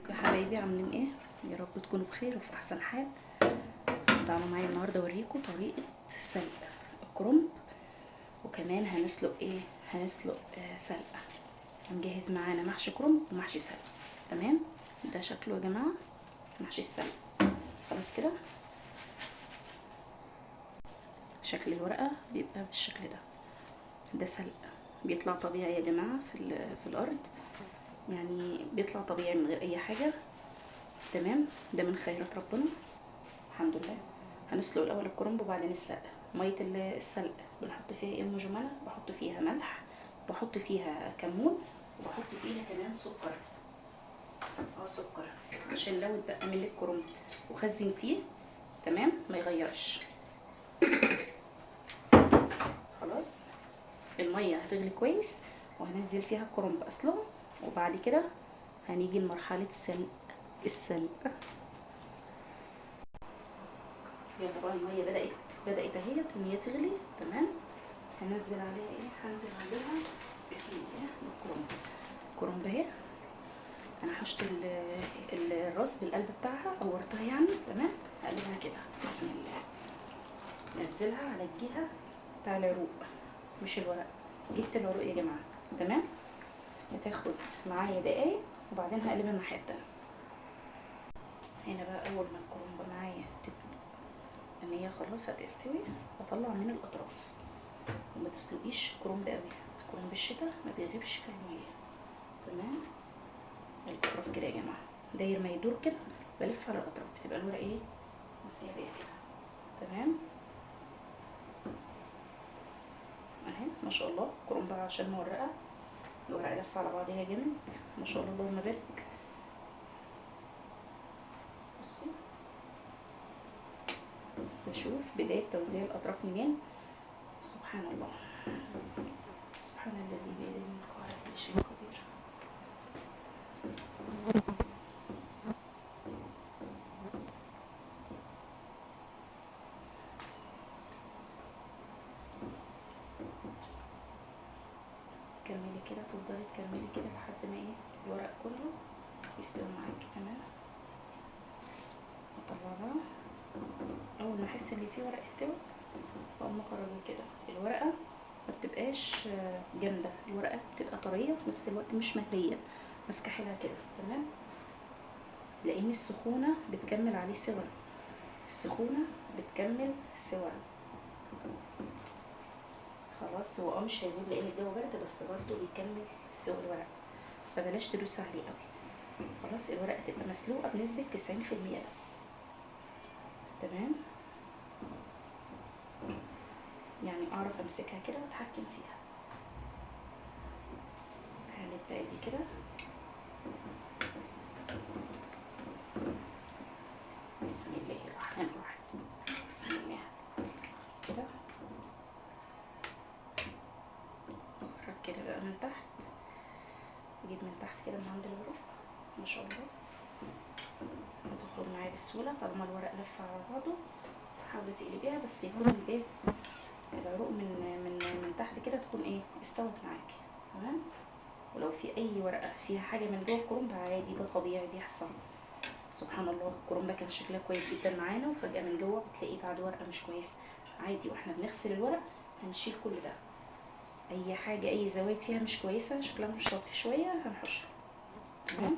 يا حبايبي عاملين ايه؟ يا رب تكونوا بخير وفي احسن حال. تعالوا معايا النهارده اوريكم طريقه سلق الكرنب، وكمان هنسلق ايه؟ هنسلق سلقه. هنجهز معانا محشي كرنب ومحشي سلق. تمام؟ ده شكله يا جماعه محشي السلق. خلاص كده شكل الورقه بيبقى بالشكل ده. ده سلق بيطلع طبيعي يا جماعه في الارض، يعني بيطلع طبيعي من غير اي حاجه. تمام؟ ده من خيرات ربنا الحمد لله. هنسلق الاول الكرنب وبعدين السلق. ميه السلق بنحط فيها ايه؟ جمانه، بحط فيها ملح، بحط فيها كمون، وبحط فيها كمان سكر. سكر عشان لو اتبقى من الكرنب وخزنتيه تمام ما يغيرش. خلاص الميه هتغلي كويس وهنزل فيها الكرنب اصلا، وبعد كده هنيجي لمرحله السلق. يلا بقى الميه بدات اهي الميه تغلي. تمام؟ هنزل عليها ايه؟ هنزل عليها بسم الله الكرنب اهي. انا هشط الراس بالقلب بتاعها قورتها يعني. تمام؟ هقلبها كده بسم الله. نزلها على الجهه بتاع العروق مش الورق، جهه العروق يا جماعه. تمام؟ هتاخد معايا دقايق وبعدين هقلبها الناحيه التانيه. هنا بقى اول ما الكرنب معايا تبدا ان هي خلاص هتستوي، اطلع من الاطراف. وما تسلقيش كرنب قوي، كرنب الشتاء ما بيغيبش في الميه. تمام؟ الاطراف كده يا جماعه داير ما يدور كده، بلف على الاطراف بتبقى الورقه ايه؟ مسيبيه كده. تمام؟ اهي ما شاء الله كرنب عشان مورقه، الورقه لفه على بعضها جامد ما شاء الله اللهم بارك. بصي بشوف بدايه توزيع الاطراف منين. سبحان الله، سبحان الذي بيده الملك وعلى كل شيء قدير. كملي كده، تفضلي تكملي كده لحد ما ايه الورق كله يستوي معاكي. تمام؟ اطلعها اول ما احس ان في ورق استوى واقوم اخرجه كده. الورقه ما بتبقاش جامده، الورقه بتبقى طريه في نفس الوقت مش مهريه، ماسكه حيلها كده. تمام؟ لان السخونه بتكمل عليه سوا، السخونه بتكمل سوا. خلاص هو مش هيغيب لان الجو برد، بس برضه بيكمل سوا الورق، فبلاش تدوس عليه قوي. خلاص الورقه تبقى مسلوقه بنسبه 90% بس. تمام؟ يعني اعرف امسكها كده واتحكم فيها. هقلب بقى دي كده بسم الله الرحمن الرحيم. بسم الله كده اخرج كده بقى من تحت، اجيب من تحت كده من عند الورق ما شاء الله هتخرج معايا بسهوله طالما الورق لف على بعضه. حاولي تقلبيها بس يكون الايه العروق من تحت كده تكون ايه استوت معاكي. تمام؟ ولو في اي ورقه فيها حاجه من جوه الكرنب عادي، ده طبيعي بيحصل. سبحان الله الكرنبه كان شكلها كويس جدا معانا وفجاه من جوه بتلاقي بعد ورقه مش كويسه. عادي واحنا بنغسل الورق هنشيل كل ده، اي حاجه اي زوايد فيها مش كويسه شكلها مش لطيف شويه هنحشها. تمام؟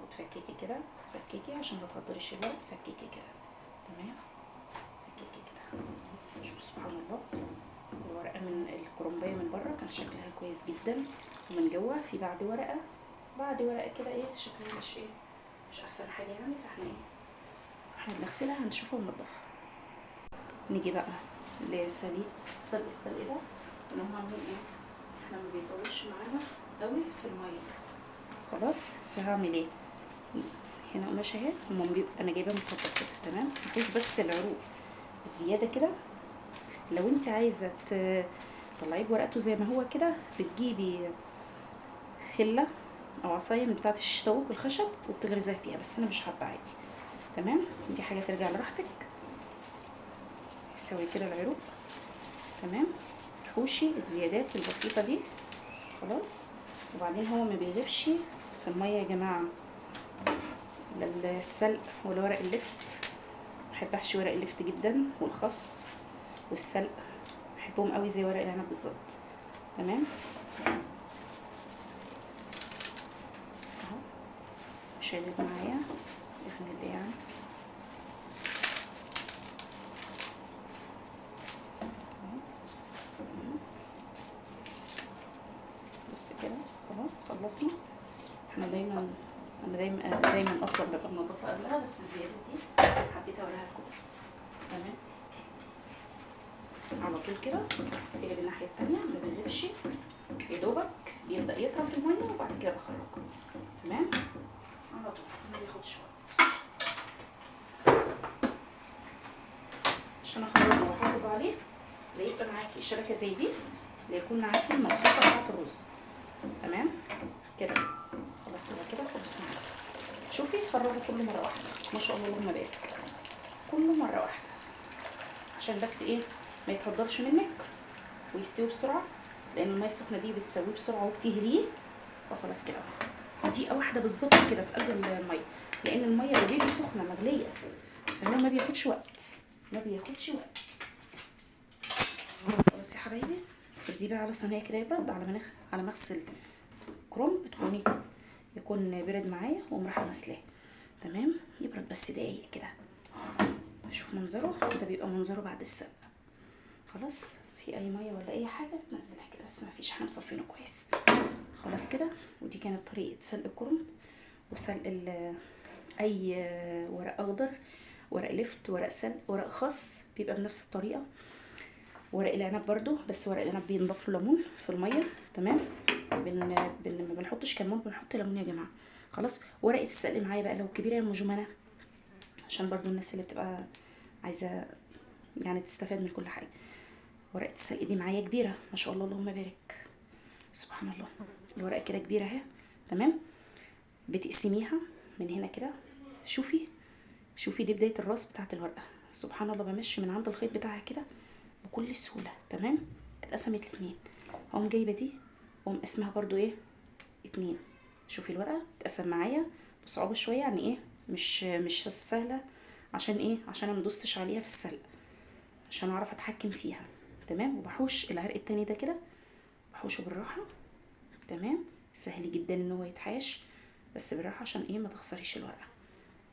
وتفككي كده، فككي عشان ما تهدريش الورق، فككي كده. تمام؟ فككي كده. شوف سبحان الله الورقه من الكرنبايه من بره كان شكلها كويس جدا، ومن جوه في بعد ورقه كده ايه شكلها مش احسن حاجه يعني. فاحنا ايه احنا بنغسلها هنشوفها وننضفها. نيجي بقى لسلق السلق ده ان هم عاملين ايه، احنا ما بيطولش معانا قوي في الميه. خلاص فهعمل ايه؟ هنا قماشه اهي انا جايباها متطبقه كده. تمام؟ هحوش بس العروق زياده كده. لو انت عايزه تطلعيه بورقته زي ما هو كده بتجيبي خله او عصايه من بتاعه الشطاوك والخشب وبتغرزها فيها، بس انا مش حابه عادي. تمام؟ دي حاجه ترجع لراحتك. سوي كده العروق. تمام؟ حوشي الزيادات البسيطه دي خلاص. وبعدين هو ما بيغيبش في الميه يا جماعه، السلق ولا ورق اللفت. بحب احشي ورق اللفت جدا، والخس والسلق بحبهم قوي زي ورق العنب بالظبط. تمام اهو شايلين معايا باذن الله يعني. بس كده خلاص خلصنا. احنا دايما انا دايما اصلا ببقى منضفه قبلها، بس الزياده دي حبيت اوريها لكم بس. تمام على طول كده تقلب الناحيه التانيه، ما بيغيبش، يا دوبك بيبدا يطرى في الميه وبعد كده بخرجه. تمام على طول ما بياخدش وقت. عشان اخرجه واحافظ عليه لقيت معاكي شبكه زي دي، ليكون معاكي المقصوصه بتاعت الرز. تمام كده خلاص. يبقى كده خلصنا. شوفي خرجوا كل مره واحده، ما شاء الله اللهم بارك، كل مره واحده عشان بس ايه ما يتهدرش منك ويستوي بسرعه، لان الميه السخنه دي بتسويه بسرعه وبتهريه. فخلاص كده دقيقه واحده بالظبط كده في قلب الميه، لان الميه اوريدي سخنه مغليه، فهو ما بياخدش وقت، ما بياخدش وقت. خلاص يا حبايبي، فرديه بقى على صينيه كده يبرد، على مغسل كرنب يكون برد معايا واقوم رايحه غسلاه. تمام يبرد بس دقايق كده. اشوف منظره ده، بيبقى منظره بعد السلق. خلاص في اي ميه ولا اي حاجه بتنزلها كده، بس ما فيش، احنا مصفينه كويس. خلاص كده. ودي كانت طريقه سلق الكرنب وسلق اي ورق اخضر، ورق لفت، ورق سلق، ورق خس، بيبقى بنفس الطريقه. ورق العنب برضو، بس ورق العنب بينضاف له ليمون في الميه. تمام ما بنحطش كمون، بنحط ليمون يا جماعه. خلاص. ورقه السلق معايا بقى لو كبيره يا ام جمانه، عشان برضو الناس اللي بتبقى عايزه يعني تستفاد من كل حاجه. ورقه السلق دي معايا كبيره ما شاء الله اللهم بارك، سبحان الله. الورقه كده كبيره اهي. تمام بتقسميها من هنا كده. شوفي دي بدايه الراس بتاعه الورقه، سبحان الله. بمشي من عند الخيط بتاعها كده بكل سهوله. تمام اتقسمت ل2، اقوم جايبه دي واقوم قسمها برضو ايه 2. شوفي الورقه اتقسم معايا بصعوبه شويه، يعني ايه مش سهله. عشان ايه؟ عشان انا مدوستش عليها في السلق، عشان اعرف اتحكم فيها. تمام وبحوش العرق التاني ده كده، بحوشه بالراحه. تمام سهل جدا ان هو يتحاش، بس بالراحه عشان ايه ما تخسريش الورقه،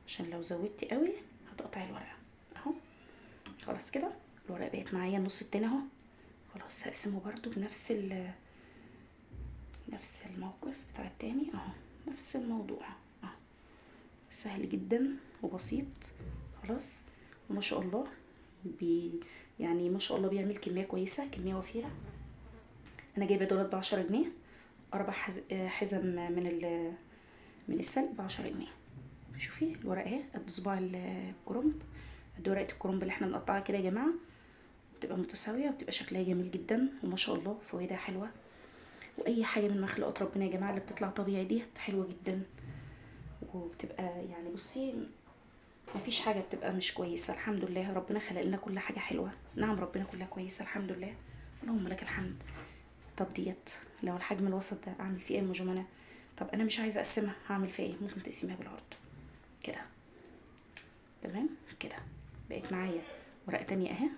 عشان لو زودتي قوي هتقطعي الورقه. اهو خلاص كده الورقه بقت معايا النص التاني اهو. خلاص هقسمه برضو نفس الموقف بتاع التاني اهو، نفس الموضوع اهو. سهل جدا وبسيط. خلاص وما شاء الله يعني ما شاء الله بيعمل كميه كويسه، كميه وفيره. انا جايبه دولت ب10 جنيه، 4 حزم من السلق ب10 جنيه. شوفي الورقه اهي قد صباع الكرنب، قد ورقه الكرنب اللي احنا بنقطعها كده يا جماعه، بتبقى متساويه وبتبقى شكلها جميل جدا وما شاء الله فوائدها حلوه. واي حاجه من مخلوقات ربنا يا جماعه اللي بتطلع طبيعي دي حلوه جدا، وبتبقى يعني بصي مفيش حاجه بتبقى مش كويسه. الحمد لله ربنا خلق لنا كل حاجه حلوه، نعم ربنا كلها كويسه الحمد لله، اللهم لك الحمد. طب ديت لو الحجم الوسط ده اعمل فيه ايه يا مجمنه؟ طب انا مش عايزه اقسمها، هعمل فيها ايه؟ ممكن تقسميها بالعرض كده. تمام كده بقت معايا ورقه تانية اهي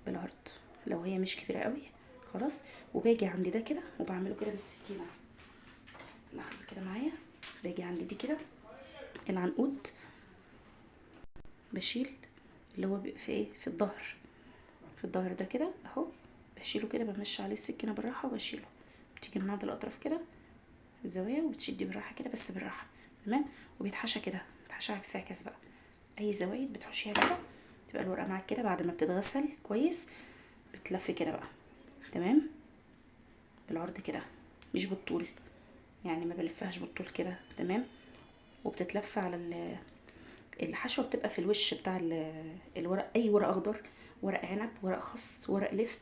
بالعرض لو هي مش كبيره قوي. خلاص وباجي عند ده كده وبعمله كده بالسكينه. لحظه كده معايا، باجي عند دي كده العنقود، بشيل اللي هو في ايه في الظهر ده كده اهو، بشيله كده، بمشي عليه السكينه بالراحه وبشيله. بتيجي من عند الاطراف كده الزوايا وبتشدي بالراحه كده، بس بالراحه. تمام وبيتحشى كده، بيتحشى عكس عكس بقى. اي زوايد بتحشيها كده تبقى الورقه معاك كده بعد ما بتتغسل كويس، بتلف كده بقى. تمام بالعرض كده مش بالطول، يعني ما بلفهاش بالطول كده. تمام وبتتلف على الحشوه، بتبقى في الوش بتاع الورق. اي ورق اخضر، ورق عنب، ورق خس، ورق لفت،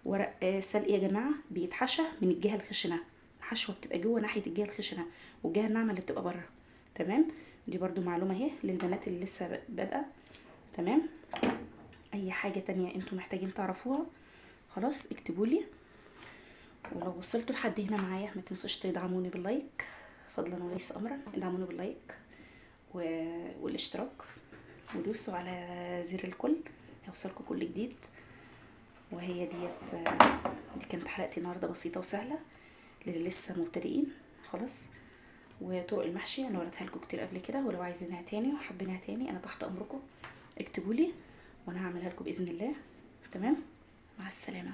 ورق سلق يا جماعه، بيتحشى من الجهه الخشنه. الحشوه بتبقى جوه ناحيه الجهه الخشنه، والجهه الناعمه اللي بتبقى بره. تمام دي برضو معلومه اهي للبنات اللي لسه بادئه. تمام اي حاجه تانية انتوا محتاجين تعرفوها خلاص اكتبوا لي ولو وصلتوا لحد هنا معايا ما تنسوش تدعموني باللايك، فضلا وليس امرا. ادعموني باللايك والاشتراك، ودوسوا على زر الكل يوصلكم كل جديد. وهي دي كانت حلقتي النهارده، بسيطه وسهله للي لسه مبتدئين خلاص. وطرق المحشي انا وريتها لكم كتير قبل كده، ولو عايزينها تاني وحابينها تاني انا تحت امركم، اكتبوا لي وانا هعملها لكم باذن الله. تمام، مع السلامه.